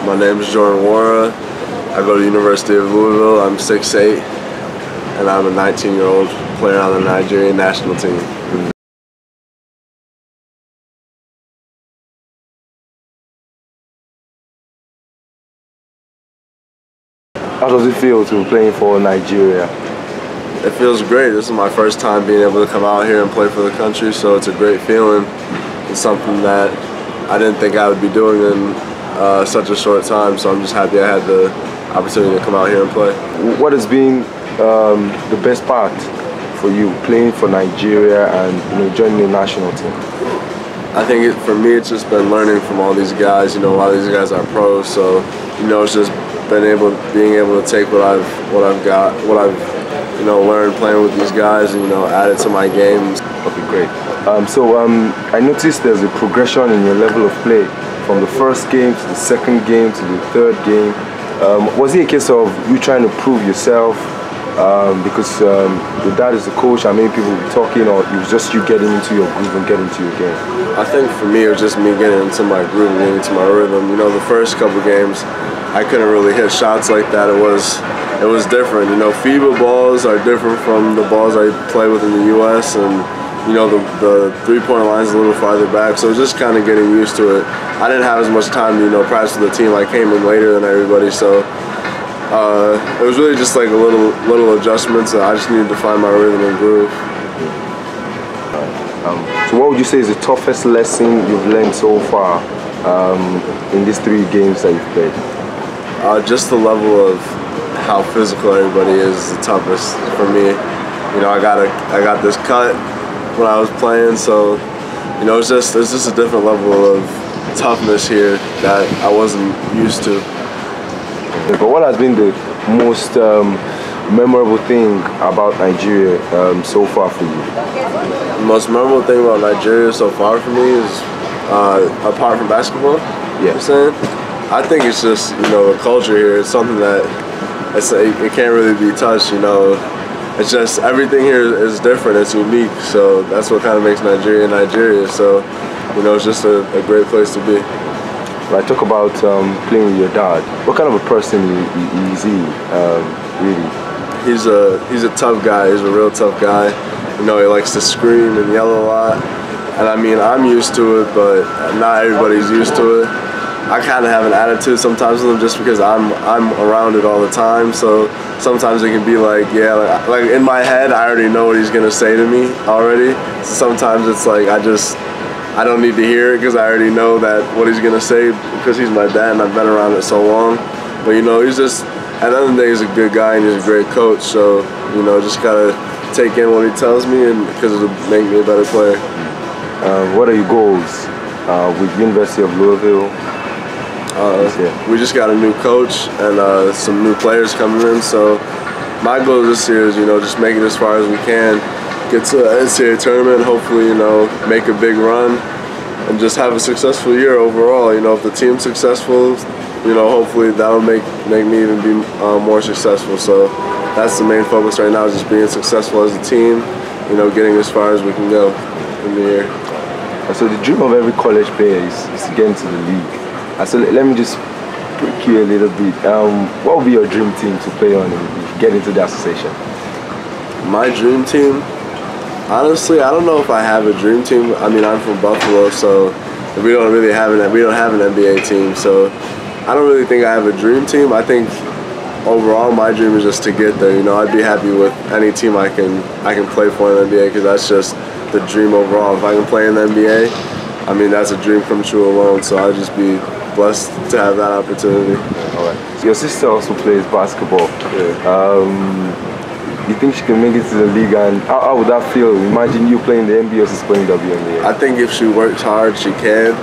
My name is Jordan Nwora. I go to the University of Louisville. I'm 6'8", and I'm a 19-year-old player on the Nigerian national team. How does it feel to be playing for Nigeria? It feels great. This is my first time being able to come out here and play for the country, so it's a great feeling. It's something that I didn't think I would be doing in such a short time, so I'm just happy I had the opportunity to come out here and play. What has been the best part for you playing for Nigeria and joining the national team? I think for me it's just been learning from all these guys. A lot of these guys are pros, so it's just being able to take what I've learned playing with these guys and add it to my games. Okay, great. I noticed there's a progression in your level of play from the first game to the second game to the third game. Was it a case of you trying to prove yourself because your dad is the coach and many people will be talking, or it was just you getting into your groove and getting into your game? I think for me it was just me getting into my groove and getting into my rhythm. The first couple games I couldn't really hit shots like that. It was different. FIBA balls are different from the balls I play with in the U.S. and the three-point line is a little farther back, so just kind of getting used to it. I didn't have as much time to practice with the team. I came in later than everybody, so it was really just like a little adjustments. I just needed to find my rhythm and groove. So what would you say is the toughest lesson you've learned so far in these 3 games that you've played? Just the level of how physical everybody is the toughest for me. I got this cut when I was playing, so it's just a different level of toughness here that I wasn't used to. But what has been the most memorable thing about Nigeria so far for you? The most memorable thing about Nigeria so far for me is, apart from basketball, yeah. I'm saying, I think it's just, the culture here. It's something that it can't really be touched, It's just, everything here is different, it's unique, so that's what kind of makes Nigeria Nigeria, so, it's just a great place to be. When I talk about playing with your dad, what kind of a person is he, really? He's a tough guy, he's a real tough guy. He likes to scream and yell a lot, and I mean, I'm used to it, but not everybody's used to it. I kind of have an attitude sometimes with him just because I'm around it all the time, so sometimes it can be like, yeah, like in my head I already know what he's gonna say to me already, so sometimes it's like I don't need to hear it because I already know that what he's gonna say because he's my dad and I've been around it so long. But he's just, at the end of the day, he's a good guy and he's a great coach, so just gotta take in what he tells me, and because it'll make me a better player. What are your goals with University of Louisville? We just got a new coach and some new players coming in, so my goal this year is just make it as far as we can, get to the NCAA tournament, hopefully make a big run and just have a successful year overall. If the team's successful, hopefully that'll make me even be more successful. So that's the main focus right now, is just being successful as a team, getting as far as we can go in the year. So the dream of every college player is to get into the league. So let me just prick you a little bit. What would be your dream team to play on if you get into the association? My dream team? Honestly, I don't know if I have a dream team. I mean, I'm from Buffalo, so we don't have an NBA team, so I don't really think I have a dream team. I think overall my dream is just to get there. I'd be happy with any team I can play for in the NBA, because that's just the dream overall. If I can play in the NBA, I mean, that's a dream come true alone, so I'd just be blessed to have that opportunity. All right. So your sister also plays basketball. Yeah. You think she can make it to the league, and how would that feel? Imagine you playing the NBA versus playing WNBA. I think if she works hard, she can.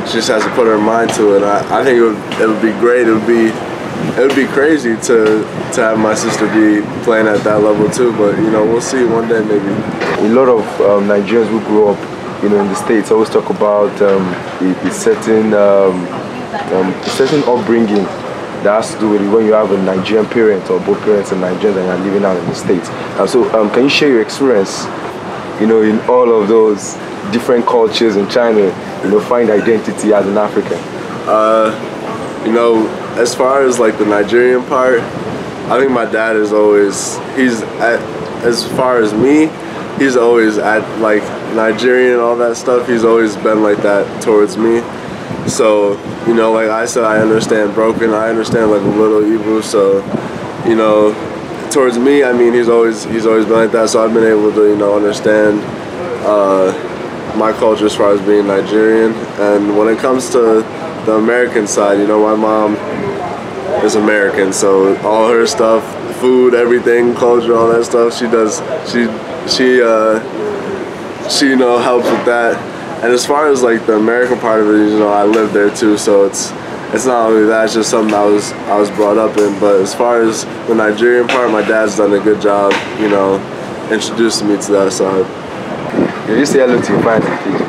She just has to put her mind to it. I think it would be great. It would be crazy to have my sister be playing at that level too. But we'll see one day maybe. A lot of Nigerians who grew up in the States always talk about a certain upbringing that has to do with when you have a Nigerian parent or both parents are Nigerians and you're living out in the States. So can you share your experience, in all of those different cultures in China, find identity as an African? You know, as far as like the Nigerian part, I think my dad is always, as far as me, he's always at like Nigerian and all that stuff. He's always been like that towards me. So, you know, like I said, I understand broken. I understand like a little Igbo. So, you know, towards me, I mean, he's always been like that. So I've been able to, you know, understand my culture as far as being Nigerian. And when it comes to the American side, you know, my mom is American, so all her stuff, food, everything, culture, all that stuff, she you know, helps with that. And as far as like the American part of it, you know, I live there too, so it's not only that, it's just something I was brought up in. But as far as the Nigerian part, my dad's done a good job, you know, introducing me to that side. You just say hello to your fans in Fiji.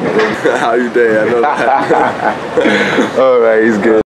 How you day? I know that. All right, he's good.